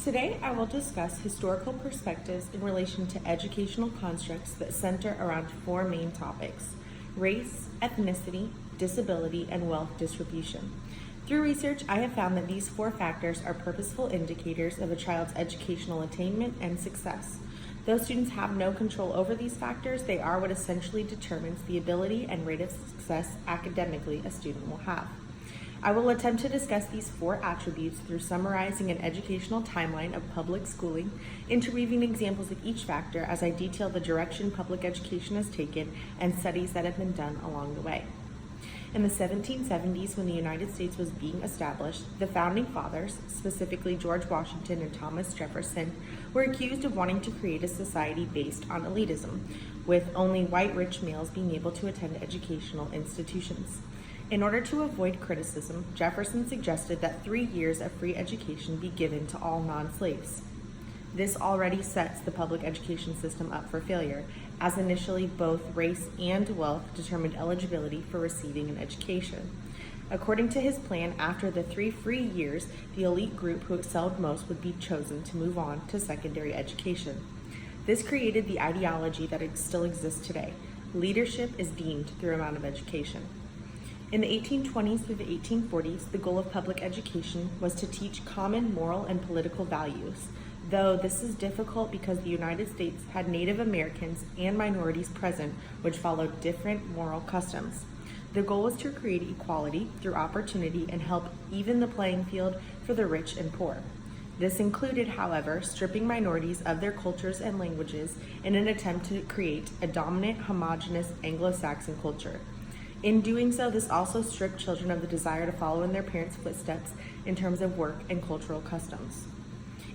Today, I will discuss historical perspectives in relation to educational constructs that center around four main topics: race, ethnicity, disability, and wealth distribution. Through research, I have found that these four factors are purposeful indicators of a child's educational attainment and success. Though students have no control over these factors, they are what essentially determines the ability and rate of success academically a student will have. I will attempt to discuss these four attributes through summarizing an educational timeline of public schooling, interweaving examples of each factor as I detail the direction public education has taken and studies that have been done along the way. In the 1770s, when the United States was being established, the founding fathers, specifically George Washington and Thomas Jefferson, were accused of wanting to create a society based on elitism, with only white rich males being able to attend educational institutions. In order to avoid criticism, Jefferson suggested that 3 years of free education be given to all non-slaves. This already sets the public education system up for failure, as initially both race and wealth determined eligibility for receiving an education. According to his plan, after the 3 free years, the elite group who excelled most would be chosen to move on to secondary education. This created the ideology that still exists today. Leadership is deemed through amount of education. In the 1820s through the 1840s, the goal of public education was to teach common moral and political values, though this is difficult because the United States had Native Americans and minorities present which followed different moral customs. The goal was to create equality through opportunity and help even the playing field for the rich and poor. This included, however, stripping minorities of their cultures and languages in an attempt to create a dominant, homogeneous Anglo-Saxon culture. In doing so, this also stripped children of the desire to follow in their parents' footsteps in terms of work and cultural customs.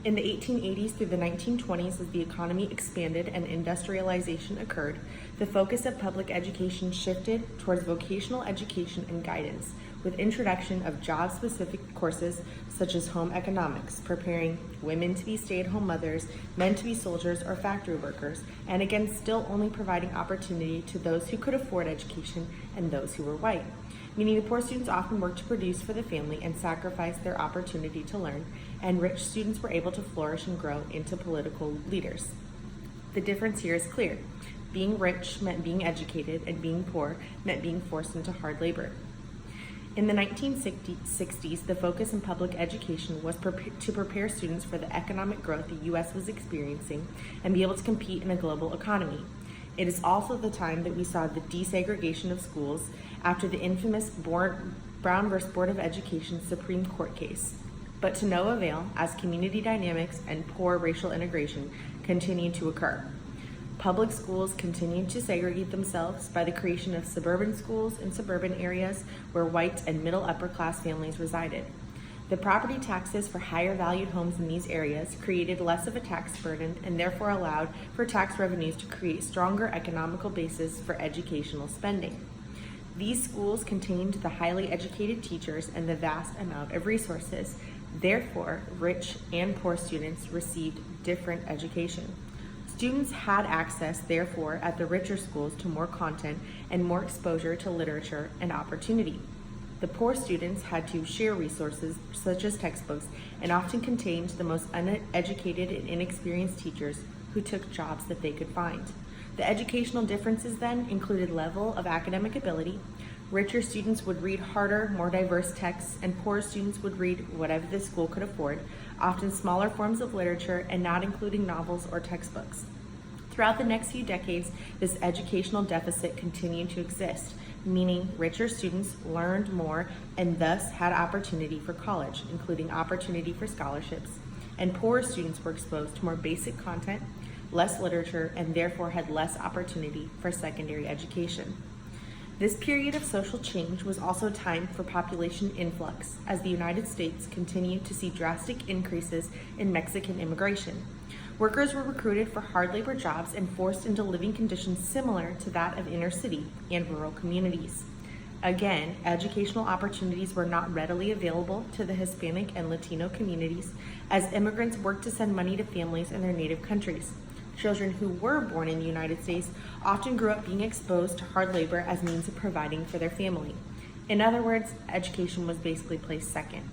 In the 1880s through the 1920s, as the economy expanded and industrialization occurred, the focus of public education shifted towards vocational education and guidance, with introduction of job-specific courses such as home economics, preparing women to be stay-at-home mothers, men to be soldiers or factory workers, and again still only providing opportunity to those who could afford education and those who were white, meaning the poor students often worked to produce for the family and sacrificed their opportunity to learn, and rich students were able to flourish and grow into political leaders. The difference here is clear. Being rich meant being educated, and being poor meant being forced into hard labor. In the 1960s, the focus in public education was to prepare students for the economic growth the U.S. was experiencing and be able to compete in a global economy. It is also the time that we saw the desegregation of schools after the infamous Brown versus Board of Education Supreme Court case, but to no avail as community dynamics and poor racial integration continued to occur. Public schools continued to segregate themselves by the creation of suburban schools in suburban areas where white and middle upper class families resided. The property taxes for higher valued homes in these areas created less of a tax burden and therefore allowed for tax revenues to create stronger economical bases for educational spending. These schools contained the highly educated teachers and the vast amount of resources. Therefore, rich and poor students received different education. Students had access, therefore, at the richer schools to more content and more exposure to literature and opportunity. The poor students had to share resources such as textbooks and often contained the most uneducated and inexperienced teachers who took jobs that they could find. The educational differences then included level of academic ability. Richer students would read harder, more diverse texts, and poorer students would read whatever the school could afford, often smaller forms of literature and not including novels or textbooks. Throughout the next few decades, this educational deficit continued to exist, meaning richer students learned more and thus had opportunity for college, including opportunity for scholarships, and poorer students were exposed to more basic content, less literature, and therefore had less opportunity for secondary education. This period of social change was also time for population influx, as the United States continued to see drastic increases in Mexican immigration. Workers were recruited for hard labor jobs and forced into living conditions similar to that of inner city and rural communities. Again, educational opportunities were not readily available to the Hispanic and Latino communities as immigrants worked to send money to families in their native countries. Children who were born in the United States often grew up being exposed to hard labor as means of providing for their family. In other words, education was basically placed second.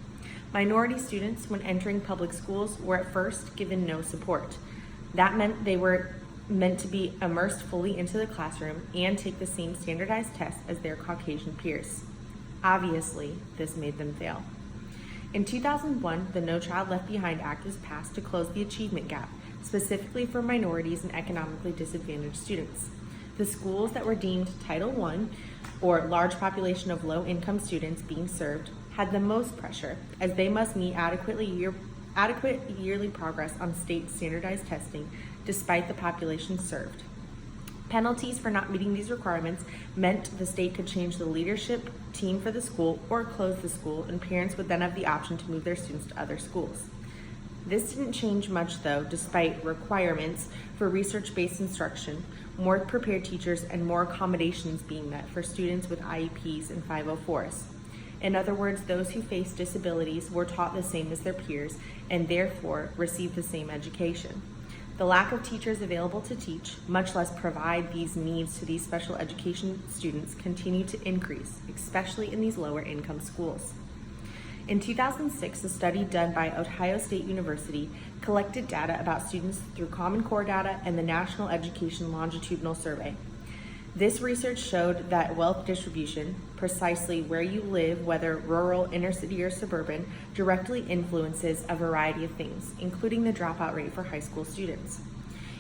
Minority students, when entering public schools, were at first given no support. That meant they were meant to be immersed fully into the classroom and take the same standardized tests as their Caucasian peers. Obviously, this made them fail. In 2001, the No Child Left Behind Act was passed to close the achievement gap, specifically for minorities and economically disadvantaged students. The schools that were deemed Title I, or large population of low-income students being served, had the most pressure, as they must meet adequate yearly progress on state standardized testing despite the population served. Penalties for not meeting these requirements meant the state could change the leadership team for the school or close the school, and parents would then have the option to move their students to other schools. This didn't change much though, despite requirements for research-based instruction, more prepared teachers, and more accommodations being met for students with IEPs and 504s. In other words, those who faced disabilities were taught the same as their peers and therefore received the same education. The lack of teachers available to teach, much less provide these needs to these special education students, continued to increase, especially in these lower income schools. In 2006, a study done by Ohio State University collected data about students through Common Core data and the National Education Longitudinal Survey. This research showed that wealth distribution, precisely where you live, whether rural, inner city, or suburban, directly influences a variety of things, including the dropout rate for high school students.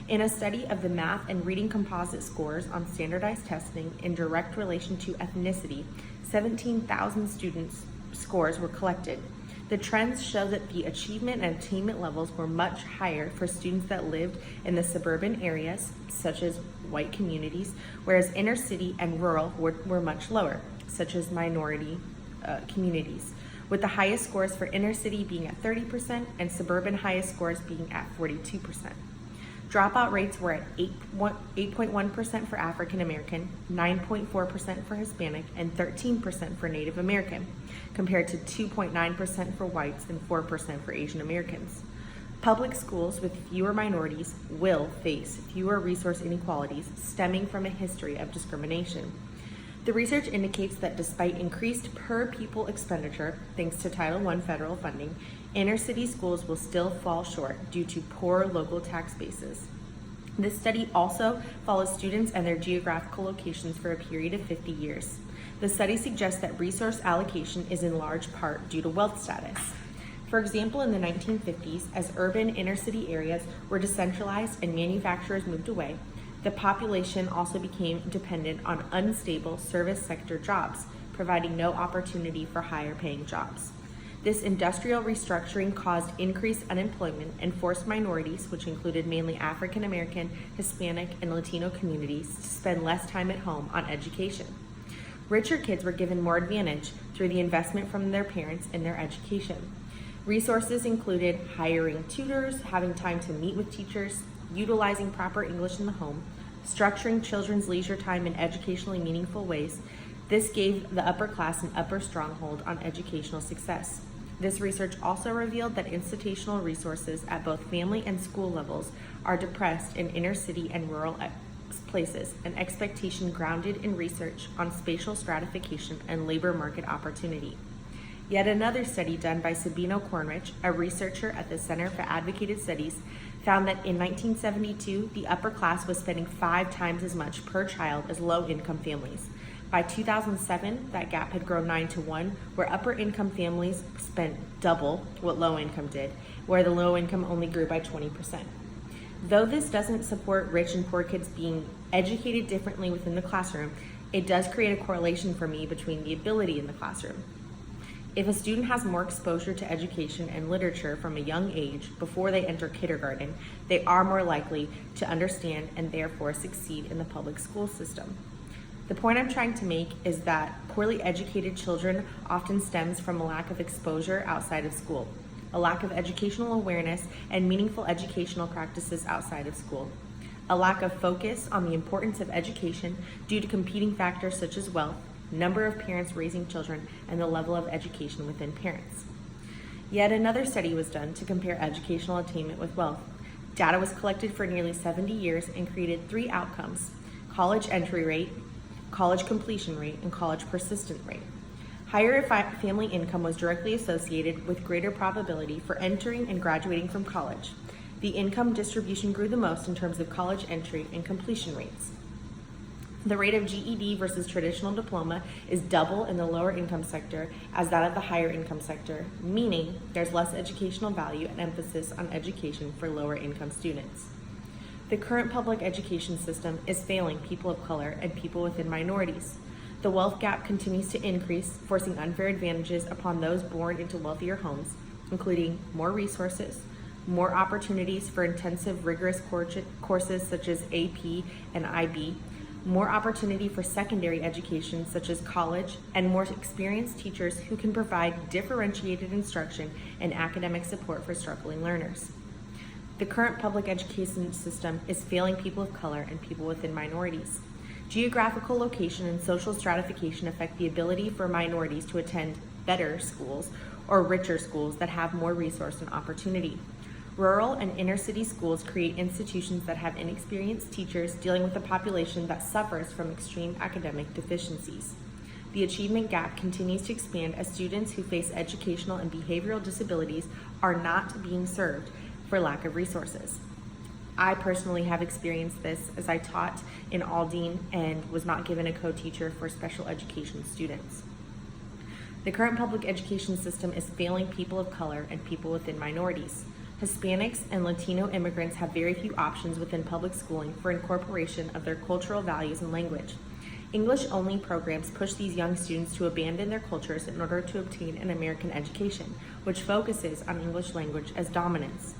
In a study of the math and reading composite scores on standardized testing in direct relation to ethnicity, 17,000 students' scores were collected. The trends show that the achievement and attainment levels were much higher for students that lived in the suburban areas, such as white communities, whereas inner city and rural were much lower, such as minority communities, with the highest scores for inner city being at 30% and suburban highest scores being at 42%. Dropout rates were at 8.1% for African American, 9.4% for Hispanic, and 13% for Native American, compared to 2.9% for whites and 4% for Asian Americans. Public schools with fewer minorities will face fewer resource inequalities stemming from a history of discrimination. The research indicates that despite increased per pupil expenditure, thanks to Title I federal funding, inner city schools will still fall short due to poor local tax bases. This study also follows students and their geographical locations for a period of 50 years. The study suggests that resource allocation is in large part due to wealth status. For example, in the 1950s, as urban inner city areas were decentralized and manufacturers moved away, the population also became dependent on unstable service sector jobs, providing no opportunity for higher paying jobs. This industrial restructuring caused increased unemployment and forced minorities, which included mainly African American, Hispanic, and Latino communities, to spend less time at home on education. Richer kids were given more advantage through the investment from their parents in their education. Resources included hiring tutors, having time to meet with teachers, utilizing proper English in the home, structuring children's leisure time in educationally meaningful ways. This gave the upper class an upper stronghold on educational success. This research also revealed that institutional resources at both family and school levels are depressed in inner city and rural places, an expectation grounded in research on spatial stratification and labor market opportunity. Yet another study done by Sabino Cornrich, a researcher at the Center for Advocated Studies, found that in 1972, the upper class was spending 5 times as much per child as low-income families. By 2007, that gap had grown 9 to 1, where upper-income families spent double what low-income did, where the low-income only grew by 20%. Though this doesn't support rich and poor kids being educated differently within the classroom, it does create a correlation for me between the ability in the classroom. If a student has more exposure to education and literature from a young age before they enter kindergarten, they are more likely to understand and therefore succeed in the public school system. The point I'm trying to make is that poorly educated children often stems from a lack of exposure outside of school, a lack of educational awareness and meaningful educational practices outside of school, a lack of focus on the importance of education due to competing factors such as wealth, number of parents raising children, and the level of education within parents. Yet another study was done to compare educational attainment with wealth. Data was collected for nearly 70 years and created 3 outcomes: college entry rate, college completion rate, and college persistent rate. Higher family income was directly associated with greater probability for entering and graduating from college. The income distribution grew the most in terms of college entry and completion rates. The rate of GED versus traditional diploma is double in the lower income sector as that of the higher income sector, meaning there's less educational value and emphasis on education for lower income students. The current public education system is failing people of color and people within minorities. The wealth gap continues to increase, forcing unfair advantages upon those born into wealthier homes, including more resources, more opportunities for intensive, rigorous courses such as AP and IB, more opportunity for secondary education such as college, and more experienced teachers who can provide differentiated instruction and academic support for struggling learners. The current public education system is failing people of color and people within minorities. Geographical location and social stratification affect the ability for minorities to attend better schools or richer schools that have more resource and opportunity. Rural and inner city schools create institutions that have inexperienced teachers dealing with a population that suffers from extreme academic deficiencies. The achievement gap continues to expand as students who face educational and behavioral disabilities are not being served for lack of resources. I personally have experienced this as I taught in Aldine and was not given a co-teacher for special education students. The current public education system is failing people of color and people within minorities. Hispanics and Latino immigrants have very few options within public schooling for incorporation of their cultural values and language. English-only programs push these young students to abandon their cultures in order to obtain an American education, which focuses on English language as dominance.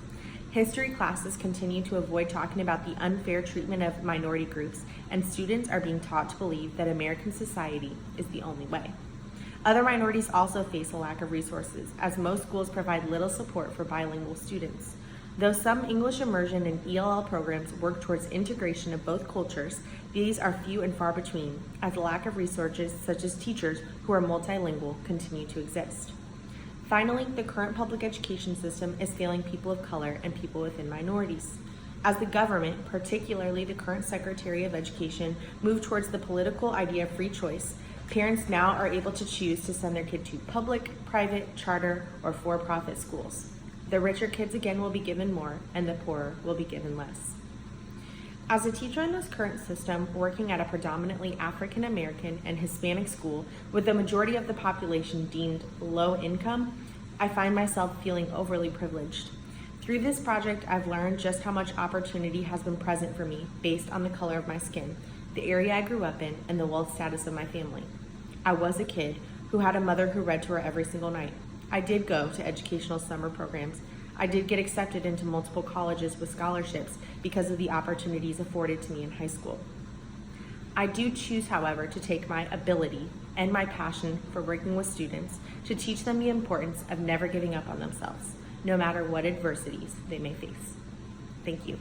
History classes continue to avoid talking about the unfair treatment of minority groups, and students are being taught to believe that American society is the only way. Other minorities also face a lack of resources, as most schools provide little support for bilingual students. Though some English immersion and ELL programs work towards integration of both cultures, these are few and far between, as the lack of resources such as teachers who are multilingual continue to exist. Finally, the current public education system is failing people of color and people within minorities. As the government, particularly the current Secretary of Education, move towards the political idea of free choice, parents now are able to choose to send their kid to public, private, charter, or for-profit schools. The richer kids again will be given more, and the poorer will be given less. As a teacher in this current system, working at a predominantly African American and Hispanic school with the majority of the population deemed low income, I find myself feeling overly privileged. Through this project, I've learned just how much opportunity has been present for me based on the color of my skin, the area I grew up in, and the wealth status of my family. I was a kid who had a mother who read to her every single night. I did go to educational summer programs. I did get accepted into multiple colleges with scholarships because of the opportunities afforded to me in high school. I do choose, however, to take my ability and my passion for working with students to teach them the importance of never giving up on themselves, no matter what adversities they may face. Thank you.